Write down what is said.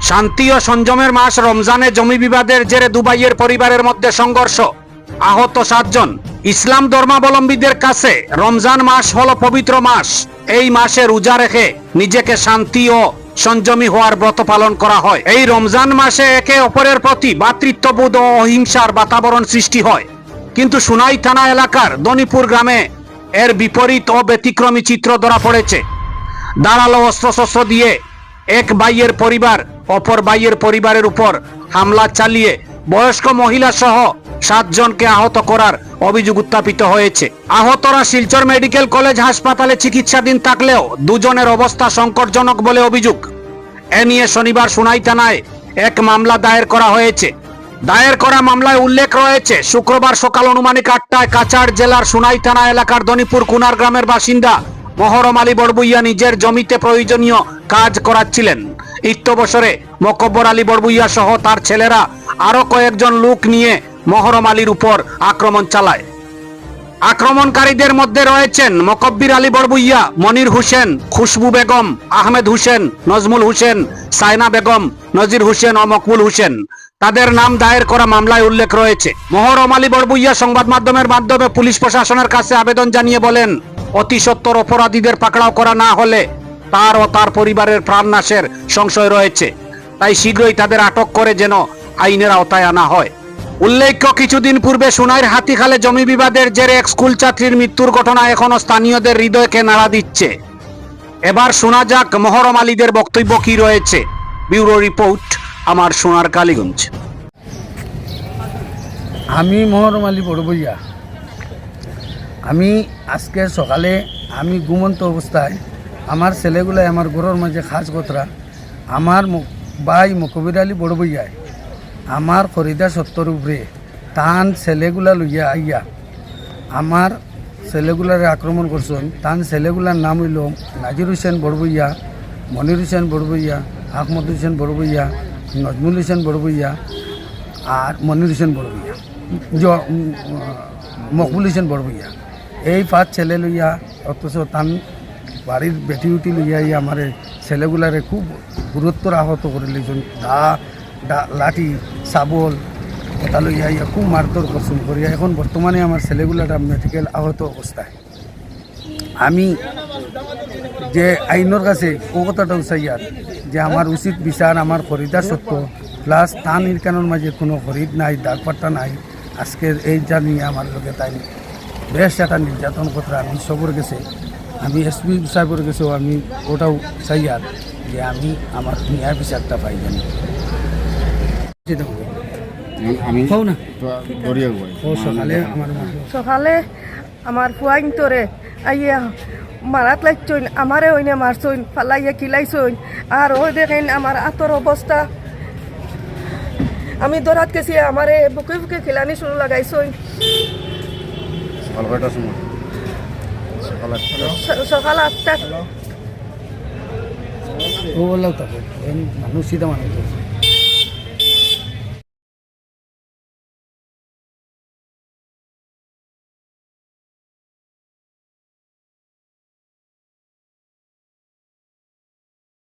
শান্তি ও সংযমের মাস রমজানে জমি বিবাদের জেরে দুবাইয়ের পরিবারের মধ্যে সংঘর্ষ, আহত 7 জন। ইসলাম ধর্মাবলম্বীদের কাছে রমজান মাস হলো পবিত্র মাস। এই মাসে রোজা রেখে নিজেকে শান্তি ও সংযমী হওয়ার ব্রত পালন করা হয়। এই রমজান মাসে একে অপরের প্রতি ভ্রাতৃত্ববোধ ও অহিংসার বাতাবরণ সৃষ্টি হয়, কিন্তু সুনাই থানা এলাকার দনিপুর গ্রামে এর বিপরীত ও ব্যতিক্রমী চিত্র ধরা পড়েছে। ধারালো অস্ত্রশস্ত্র দিয়ে এক ভাইয়ের পরিবার অপর ভাইয়ের পরিবারের উপর হামলা চালিয়ে বয়স্ক মহিলা সহ 7 জনকে আহত করার অভিযোগ উত্থাপিত হয়েছে। আহতরা শিলচর মেডিকেল কলেজ হাসপাতালে চিকিৎসাধীন থাকলেও 2 জনের অবস্থা সংকটজনক বলে অভিযোগ। এ নিয়ে শনিবার সুনাই থানায় এক মামলা দায়ের করা হয়েছে। দায়ের করা মামলায় উল্লেখ রয়েছে, শুক্রবার সকাল অনুমানিক 8টায় কাছাড় জেলার সুনাই থানা এলাকার দনিপুর কুনার গ্রামের বাসিন্দা মহরম আলী বড়বুইয়া নিজের জমিতে প্রয়োজনীয় কাজ করাচ্ছিলেন। ইত্যবসরে মকব্বর আলী বড়বুইয়া সহ তার ছেলেরা আরো কয়েকজন লোক নিয়ে মহরম আলীর উপর আক্রমণ চালায়। আক্রমণকারীদের মধ্যে রয়েছেন মকব্বির আলী বড়বুইয়া, মনির হোসেন, খুশবু বেগম, আহমেদ হোসেন, নজমুল হোসেন, সাইনা বেগম, নজির হোসেন ও মকবুল হোসেন। তাদের নাম দায়ের করা মামলায় উল্লেখ রয়েছে। মহরম আলী বড়বুইয়া সংবাদ মাধ্যমের মাধ্যমে পুলিশ প্রশাসনের কাছে আবেদন জানিয়ে বলেন, অতি সত্বর অপরাধীদের পাকড়াও করা না হলে তার ও তার পরিবারের প্রাণনাশের সংশয় রয়েছে। তাই শীঘ্রই তাদের আটক করে যেন আইনের আওতায় আনা হয়। উল্লেখ্য, কিছুদিন পূর্বে সুনাইর হাতিখালে জমি বিবাদের জেরে এক স্কুল ছাত্রীর মৃত্যুর ঘটনা এখনো স্থানীয়দের হৃদয়কে নাড়া দিচ্ছে। এবার শোনা যাক মহরম আলীদের বক্তব্য কি রয়েছে। ব্যুরো রিপোর্ট, আমার সোনার কালীগঞ্জ। আমি মহরম আলী বড়বইয়া। আমি আজকে সকালে আমি ঘুমন্ত অবস্থায় আমার ছেলেগুলাই আমার ঘরের মাঝে খাস কতরা আমার ভাই মকবির আলী বড়বইয়ায় আমার খরিদা সত্তর উপরে তান ছেলেগুলা লইয়া আইয়া আমার ছেলেগুলারে আক্রমণ করছেন। তান ছেলেগুলার নাম হইল নাজির হোসেন বড়বইয়া, মনির হোসেন বড়বইয়া, আহমদ হোসেন বড়বইয়া, নজমুল হোসেন বড়বইয়া আর মনির হোসেন বড়বইয়া, মকবুল হোসেন বড়বইয়া। এই 5 ছেলে লইয়া অথচ তান বাড়ির বেটি উঠি লইয়া আমার ছেলেগুলারে খুব গুরুত্বর আহত করে লইছেন। লাঠি সাবল এটা লইয়া খুব মারধর করছেন করিয়া। এখন বর্তমানে আমার ছেলেগুলাটা মেডিকেল আহত অবস্থায়। আমি যে আইনের কাছে ও কথাটা উচাইয়ার যে আমার উচিত বিচার, আমার খরিদার সত্য প্লাস তান ইরকানোর মাঝে কোনো খরিদ নাই, দাগপাট্টা নাই। আজকের এইটা নিয়ে আমার লোকে তাই বেশ একটা নির্যাতন কথা আমি সবর গেছে, আমি এসপি সাহেবের গেছেও আমি ওটাও চাইয়ার যে আমি আমার ন্যায় বিচারটা পাই জানি। সকালে আমার ফুয়াইন তোরে আইয়া মারাত লাগছইন, আমারে ওইনে মারছইন, ফালাইয়া কিলাইছইন। আর ওই দেখেন আমার আতর অবস্থা, আমি দরাত গেছি, আমারে বুকে বুকে খিলানি শুরু লাগাইছইন। সকাল 8টা ও বললাম তো মানুষ সিধা মানুষ